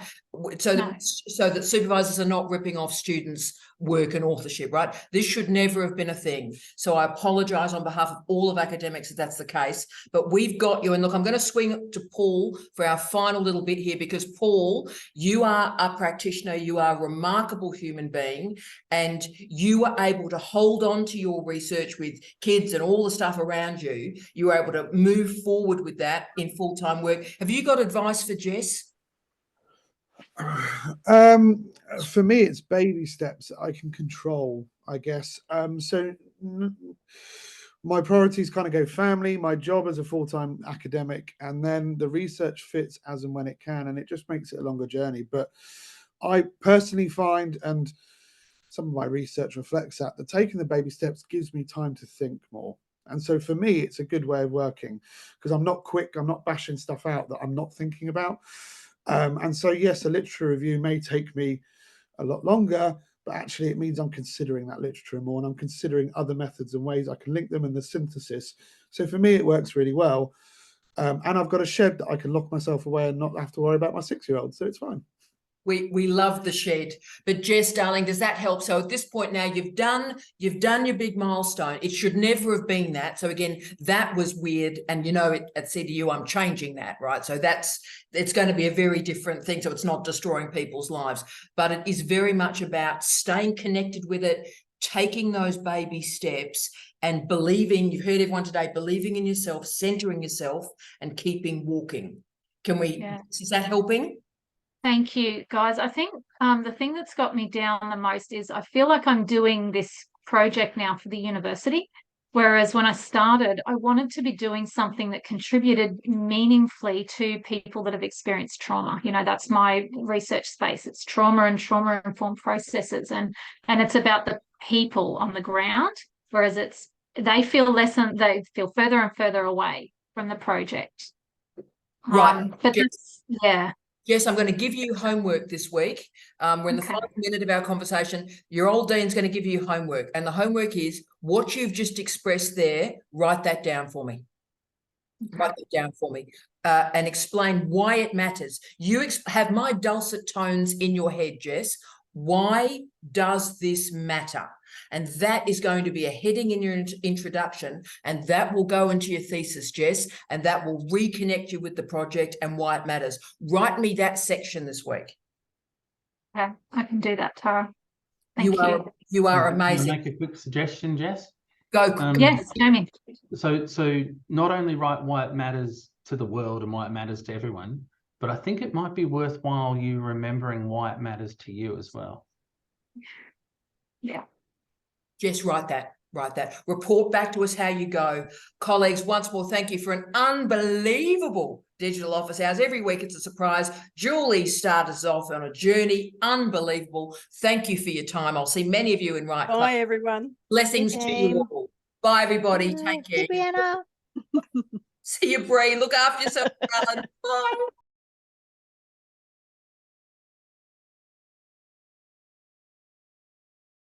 So that supervisors are not ripping off students' work and authorship, right? This should never have been a thing. So I apologise on behalf of all of academics if that's the case, but we've got you. And look, I'm going to swing to Paul for our final little bit here, because Paul, you are a practitioner, you are a remarkable human being, and you are able to hold on to your research with kids and all the stuff around you. You are able to move forward with that in full-time work. Have you got advice for Jess? For me, it's baby steps that I can control, I guess. So my priorities kind of go family, my job as a full-time academic, and then the research fits as and when it can, and it just makes it a longer journey. But I personally find, and some of my research reflects that taking the baby steps gives me time to think more. And so for me, it's a good way of working, because I'm not quick, I'm not bashing stuff out that I'm not thinking about. And so, yes, a literature review may take me a lot longer, but actually it means I'm considering that literature more, and I'm considering other methods and ways I can link them in the synthesis. So for me, it works really well. And I've got a shed that I can lock myself away and not have to worry about my 6-year-old, so it's fine. We love the shed. But Jess, darling, does that help? So at this point now, you've done your big milestone. It should never have been that. So again, that was weird. And you know, at CDU, I'm changing that, right? So it's going to be a very different thing. So it's not destroying people's lives, but it is very much about staying connected with it, taking those baby steps, and believing. You've heard everyone today, believing in yourself, centering yourself, and keeping walking. Is that helping? Thank you, guys. I think the thing that's got me down the most is I feel like I'm doing this project now for the university, whereas when I started, I wanted to be doing something that contributed meaningfully to people that have experienced trauma. You know, that's my research space. It's trauma and trauma-informed processes, and it's about the people on the ground, whereas they feel further and further away from the project. Right. But yeah. Yes, I'm going to give you homework this week. We're in the final minute of our conversation. Your old dean's going to give you homework. And the homework is what you've just expressed there, write that down for me. Write that down for me. And explain why it matters. You have my dulcet tones in your head, Jess. Why does this matter? And that is going to be a heading in your introduction, and that will go into your thesis, Jess, and that will reconnect you with the project and why it matters. Write me that section this week. Okay, I can do that, Tara. Thank you. You are amazing. Can I make a quick suggestion, Jess? Go. Yes, Jamie. So not only write why it matters to the world and why it matters to everyone, but I think it might be worthwhile you remembering why it matters to you as well. Yeah. Just write that. Report back to us how you go. Colleagues, once more, thank you for an unbelievable digital office hours. Every week it's a surprise. Julie started us off on a journey. Unbelievable. Thank you for your time. I'll see many of you in Right Place. Bye, everyone. Blessings to you all. Bye, everybody. Take care. Brianna. See you, Bree. Look after yourself, darling. Bye.